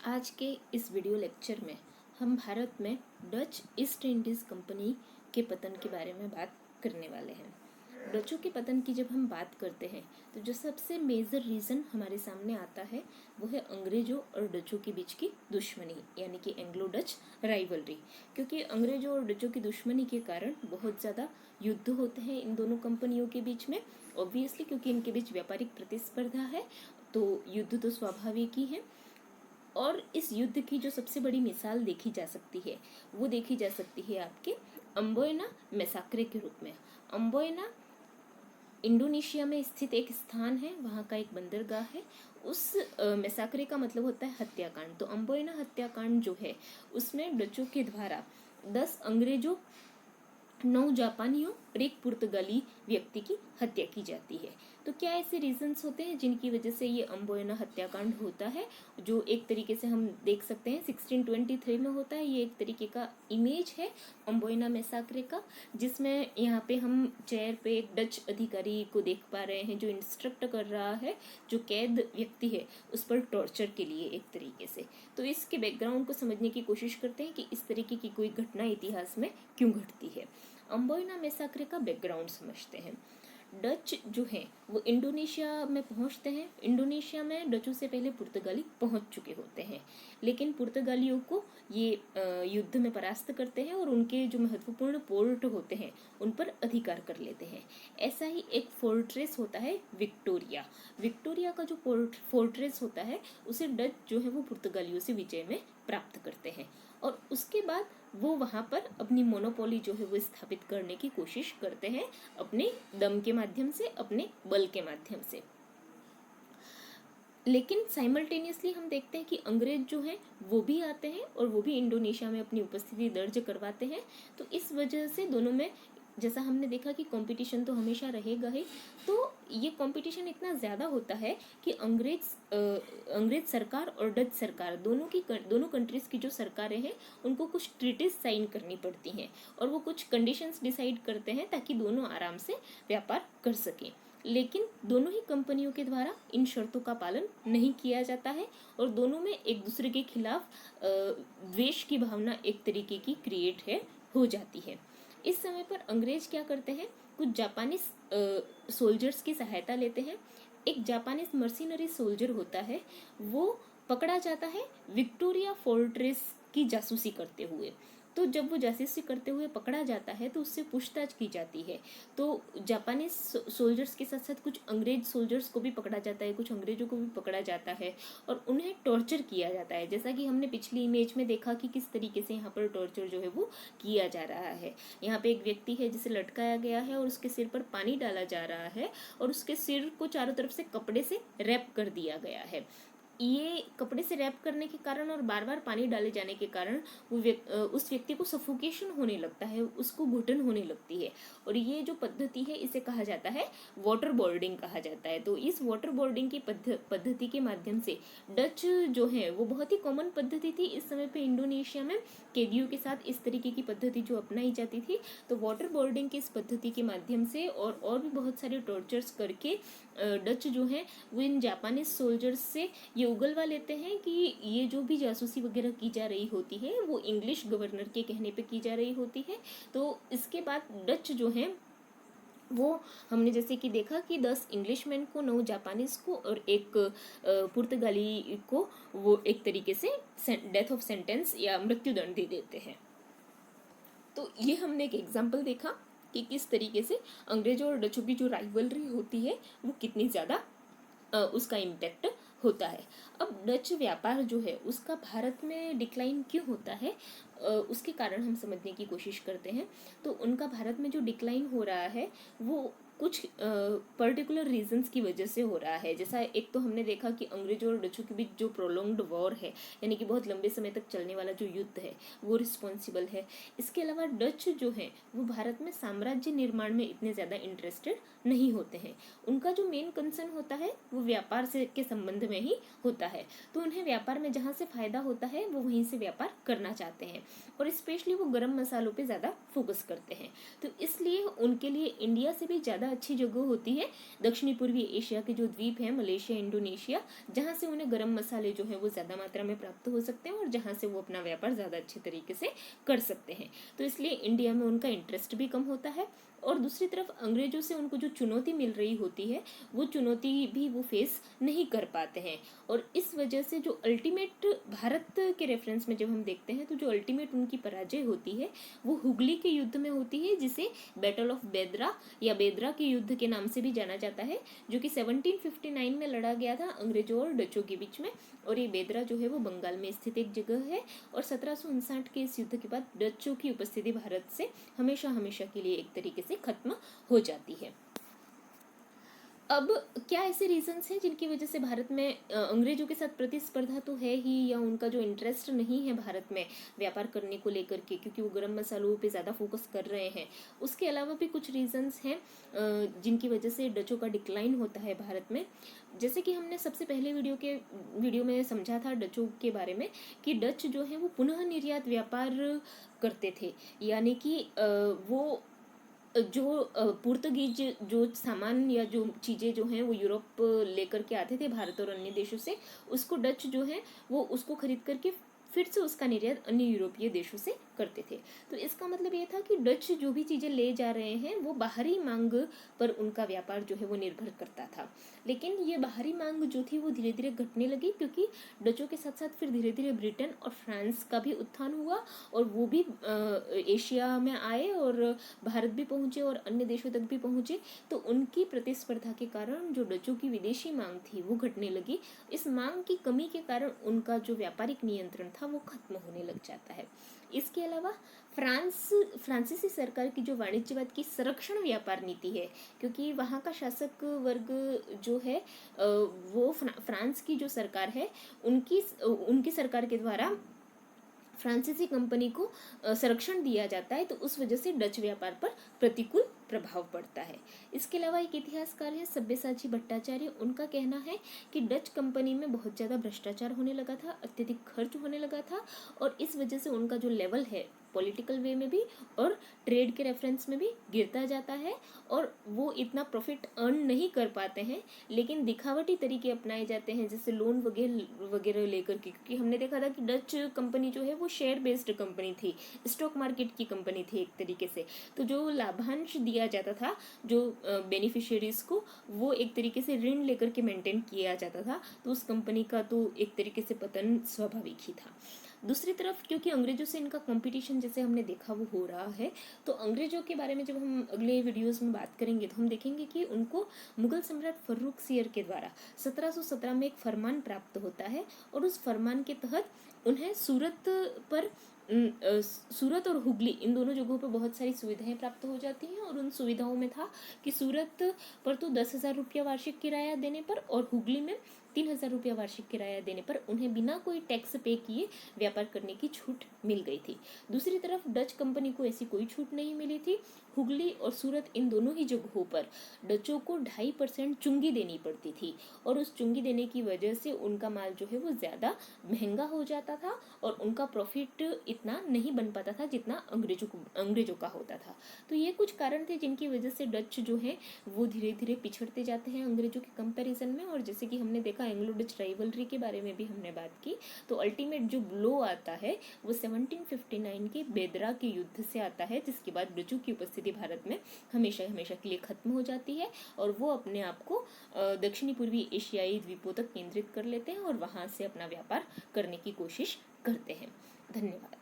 आज के इस वीडियो लेक्चर में हम भारत में डच ईस्ट इंडीज़ कंपनी के पतन के बारे में बात करने वाले हैं। डचों के पतन की जब हम बात करते हैं तो जो सबसे मेजर रीज़न हमारे सामने आता है वो है अंग्रेज़ों और डचों के बीच की दुश्मनी, यानी कि एंग्लो डच राइवलरी। क्योंकि अंग्रेज़ों और डचों की दुश्मनी के कारण बहुत ज़्यादा युद्ध होते हैं इन दोनों कंपनियों के बीच में। ऑब्वियसली क्योंकि इनके बीच व्यापारिक प्रतिस्पर्धा है तो युद्ध तो स्वाभाविक ही है। और इस युद्ध की जो सबसे बड़ी मिसाल देखी जा सकती है वो देखी जा सकती है आपके अम्बोयना मैसाक्रे के रूप में। अम्बोयना इंडोनेशिया में स्थित एक स्थान है, वहाँ का एक बंदरगाह है। उस मैसाक्रे का मतलब होता है हत्याकांड। तो अम्बोयना हत्याकांड जो है उसमें डचों के द्वारा 10 अंग्रेजों, 9 जापानियों और एक पुर्तगाली व्यक्ति की हत्या की जाती है। तो क्या ऐसे रीजंस होते हैं जिनकी वजह से ये अम्बोयना हत्याकांड होता है, जो एक तरीके से हम देख सकते हैं 1623 में होता है। ये एक तरीके का इमेज है अम्बोयना मैसाक्रे का, जिसमें यहाँ पे हम चेयर पे एक डच अधिकारी को देख पा रहे हैं जो इंस्ट्रक्ट कर रहा है जो कैद व्यक्ति है उस पर टॉर्चर के लिए एक तरीके से। तो इसके बैकग्राउंड को समझने की कोशिश करते हैं कि इस तरीके की कोई घटना इतिहास में क्यों घटती है। अम्बोयना मैसाक्रे का बैकग्राउंड समझते हैं। डच जो हैं वो इंडोनेशिया में पहुंचते हैं। इंडोनेशिया में डचों से पहले पुर्तगाली पहुंच चुके होते हैं, लेकिन पुर्तगालियों को ये युद्ध में परास्त करते हैं और उनके जो महत्वपूर्ण पोर्ट होते हैं उन पर अधिकार कर लेते हैं। ऐसा ही एक फोर्ट्रेस होता है विक्टोरिया। विक्टोरिया का जो फोर्ट्रेस होता है उसे डच जो है वो पुर्तगालियों से विजय में प्राप्त करते हैं और उसके बाद वो वहाँ पर अपनी मोनोपोली जो है वो स्थापित करने की कोशिश करते हैं अपने दम के माध्यम से, अपने बल के माध्यम से। लेकिन साइमल्टेनियसली हम देखते हैं कि अंग्रेज जो हैं वो भी आते हैं और वो भी इंडोनेशिया में अपनी उपस्थिति दर्ज करवाते हैं। तो इस वजह से दोनों में, जैसा हमने देखा कि कंपटीशन तो हमेशा रहेगा ही, तो ये कंपटीशन इतना ज़्यादा होता है कि अंग्रेज सरकार और डच सरकार दोनों कंट्रीज़ की जो सरकारें हैं उनको कुछ ट्रीटीज साइन करनी पड़ती हैं और वो कुछ कंडीशंस डिसाइड करते हैं ताकि दोनों आराम से व्यापार कर सकें। लेकिन दोनों ही कंपनियों के द्वारा इन शर्तों का पालन नहीं किया जाता है और दोनों में एक दूसरे के खिलाफ द्वेष की भावना एक तरीके की क्रिएट हो जाती है। इस समय पर अंग्रेज क्या करते हैं, कुछ जापानीज सोल्जर्स की सहायता लेते हैं। एक जापानीज मर्सिनरी सोल्जर होता है, वो पकड़ा जाता है विक्टोरिया फोर्ट्रेस की जासूसी करते हुए। तो जब वो जासूसी करते हुए पकड़ा जाता है तो उससे पूछताछ की जाती है। तो जापानीज सोल्जर्स के साथ साथ कुछ अंग्रेज सोल्जर्स को भी पकड़ा जाता है, कुछ अंग्रेजों को भी पकड़ा जाता है और उन्हें टॉर्चर किया जाता है। जैसा कि हमने पिछली इमेज में देखा कि किस तरीके से यहाँ पर टॉर्चर जो है वो किया जा रहा है। यहाँ पे एक व्यक्ति है जिसे लटकाया गया है और उसके सिर पर पानी डाला जा रहा है और उसके सिर को चारों तरफ से कपड़े से रैप कर दिया गया है। ये कपड़े से रैप करने के कारण और बार बार पानी डाले जाने के कारण उस व्यक्ति को सफोकेशन होने लगता है, उसको घुटन होने लगती है और ये जो पद्धति है इसे कहा जाता है वाटर बोर्डिंग कहा जाता है। तो इस वाटर बोर्डिंग की पद्धति के माध्यम से डच जो है वो बहुत ही कॉमन पद्धति थी इस समय पे इंडोनेशिया में कैदियों के साथ इस तरीके की पद्धति जो अपनाई जाती थी। तो वाटर बोर्डिंग की इस पद्धति के माध्यम से और भी बहुत सारे टॉर्चर्स करके डच जो है वो इन जापानीज सोल्जर्स से ये उगलवा लेते हैं कि ये जो भी जासूसी वगैरह की जा रही होती है वो इंग्लिश गवर्नर के कहने पे की जा रही होती है। तो इसके बाद डच जो है वो हमने जैसे कि देखा कि 10 इंग्लिशमैन को, 9 जापानीज को और एक पुर्तगाली को वो एक तरीके से डेथ ऑफ सेंटेंस या मृत्युदंड दे देते हैं। तो ये हमने एक एग्जाम्पल देखा कि किस तरीके से अंग्रेजों और डचों की जो राइवलरी होती है वो कितनी ज़्यादा उसका इम्पैक्ट होता है। अब डच व्यापार जो है उसका भारत में डिक्लाइन क्यों होता है, उसके कारण हम समझने की कोशिश करते हैं। तो उनका भारत में जो डिक्लाइन हो रहा है वो कुछ पर्टिकुलर रीजंस की वजह से हो रहा है। जैसा एक तो हमने देखा कि अंग्रेजों और डचों के बीच जो प्रोलॉन्ग्ड वॉर है, यानी कि बहुत लंबे समय तक चलने वाला जो युद्ध है वो रिस्पॉन्सिबल है। इसके अलावा डच जो है वो भारत में साम्राज्य निर्माण में इतने ज़्यादा इंटरेस्टेड नहीं होते हैं। उनका जो मेन कंसर्न होता है वो व्यापार से के संबंध में ही होता है। तो उन्हें व्यापार में जहाँ से फायदा होता है वो वहीं से व्यापार करना चाहते हैं और स्पेशली वो गर्म मसालों पे ज़्यादा फोकस करते हैं। तो इसलिए उनके लिए इंडिया से भी ज़्यादा ज़्यादा अच्छी जगह होती है दक्षिणी पूर्वी एशिया के जो द्वीप हैं, मलेशिया, इंडोनेशिया, जहाँ से उन्हें गर्म मसाले जो है वो ज़्यादा मात्रा में प्राप्त हो सकते हैं और जहाँ से वो अपना व्यापार ज़्यादा अच्छे तरीके से कर सकते हैं। तो इसलिए इंडिया में उनका इंटरेस्ट भी कम होता है। और दूसरी तरफ अंग्रेजों से उनको जो चुनौती मिल रही होती है वो चुनौती भी वो फेस नहीं कर पाते हैं। और इस वजह से जो अल्टीमेट भारत के रेफरेंस में जब हम देखते हैं तो जो अल्टीमेट उनकी पराजय होती है वो हुगली के युद्ध में होती है, जिसे बैटल ऑफ बेदरा या बेदरा के युद्ध के नाम से भी जाना जाता है, जो कि 1759 में लड़ा गया था अंग्रेजों और डचों के बीच में। और ये बेदरा जो है वो बंगाल में स्थित एक जगह है। और 1759 के इस युद्ध के बाद डचों की उपस्थिति भारत से हमेशा हमेशा के लिए एक तरीके से खत्म हो जाती है। अब क्या ऐसे रीजंस हैं जिनकी वजह से भारत में अंग्रेजों के साथ प्रतिस्पर्धा तो है ही, या उनका जो इंटरेस्ट नहीं है भारत में व्यापार करने को लेकर के, क्योंकि वो गर्म मसालों पे ज़्यादा फोकस कर रहे हैं। उसके अलावा भी कुछ रीजंस हैं जिनकी वजह से डचों का डिक्लाइन होता है भारत में। जैसे कि हमने सबसे पहले वीडियो में समझा था डचों के बारे में कि डच जो है वो पुनः निर्यात व्यापार करते थे, यानी कि वो जो पुर्तगीज जो सामान या जो चीज़ें जो हैं वो यूरोप लेकर के आते थे भारत और अन्य देशों से, उसको डच जो है वो उसको खरीद करके फिर से उसका निर्यात अन्य यूरोपीय देशों से करते थे। तो इसका मतलब ये था कि डच जो भी चीज़ें ले जा रहे हैं वो बाहरी मांग पर उनका व्यापार जो है वो निर्भर करता था। लेकिन ये बाहरी मांग जो थी वो धीरे धीरे घटने लगी, क्योंकि डचों के साथ साथ फिर धीरे धीरे ब्रिटेन और फ्रांस का भी उत्थान हुआ और वो भी एशिया में आए और भारत भी पहुँचे और अन्य देशों तक भी पहुँचे। तो उनकी प्रतिस्पर्धा के कारण जो डचों की विदेशी मांग थी वो घटने लगी। इस मांग की कमी के कारण उनका जो व्यापारिक नियंत्रण था वो खत्म होने लग जाता है। इसके अलावा फ्रांसीसी सरकार की जो वाणिज्यवाद की संरक्षण व्यापार नीति है, क्योंकि वहाँ का शासक वर्ग जो है वो फ्रांस की जो सरकार है उनकी सरकार के द्वारा फ्रांसीसी कंपनी को संरक्षण दिया जाता है, तो उस वजह से डच व्यापार पर प्रतिकूल प्रभाव पड़ता है। इसके अलावा एक इतिहासकार है सब्यसाची भट्टाचार्य, उनका कहना है कि डच कंपनी में बहुत ज़्यादा भ्रष्टाचार होने लगा था, अत्यधिक खर्च होने लगा था और इस वजह से उनका जो लेवल है पॉलिटिकल वे में भी और ट्रेड के रेफरेंस में भी गिरता जाता है और वो इतना प्रॉफिट अर्न नहीं कर पाते हैं। लेकिन दिखावटी तरीके अपनाए जाते हैं, जैसे लोन वगैरह लेकर के, क्योंकि हमने देखा था कि डच कंपनी जो है वो शेयर बेस्ड कंपनी थी, स्टॉक मार्केट की कंपनी थी एक तरीके से। तो जो लाभांश दिया जाता था जो बेनिफिशियरीज को, वो एक तरीके से ऋण लेकर के मेंटेन किया जाता था, तो उस कंपनी का तो एक तरीके से पतन स्वाभाविक ही था। दूसरी तरफ क्योंकि अंग्रेजों से इनका कंपटीशन जैसे हमने देखा वो हो रहा है, तो अंग्रेजों के बारे में जब हम अगले वीडियोस में बात करेंगे तो हम देखेंगे कि उनको मुगल सम्राट फर्रुखसियर के द्वारा 1717 में एक फरमान प्राप्त होता है और उस फरमान के तहत उन्हें सूरत और हुगली इन दोनों जगहों पर बहुत सारी सुविधाएं प्राप्त हो जाती हैं। और उन सुविधाओं में था कि सूरत पर तो 10,000 रुपया वार्षिक किराया देने पर और हुगली में 3,000 रुपया वार्षिक किराया देने पर उन्हें बिना कोई टैक्स पे किए व्यापार करने की छूट मिल गई थी। दूसरी तरफ डच कंपनी को ऐसी कोई छूट नहीं मिली थी। हुगली और सूरत इन दोनों ही जगहों पर डचों को 2.5% चुंगी देनी पड़ती थी और उस चुंगी देने की वजह से उनका माल जो है वो ज़्यादा महंगा हो जाता था और उनका प्रॉफिट इतना नहीं बन पाता था जितना अंग्रेजों का होता था। तो ये कुछ कारण थे जिनकी वजह से डच जो है वो धीरे धीरे पिछड़ते जाते हैं अंग्रेजों के कंपैरिजन में। और जैसे कि हमने देखा एंग्लो डच राइवलरी के बारे में भी हमने बात की, तो अल्टीमेट जो ब्लो आता है वो 1759 के बेदरा के युद्ध से आता है, जिसके बाद डचों की उपस्थिति भारत में हमेशा हमेशा के लिए खत्म हो जाती है और वो अपने आप को दक्षिणी पूर्वी एशियाई द्वीपों तक केंद्रित कर लेते हैं और वहां से अपना व्यापार करने की कोशिश करते हैं। धन्यवाद।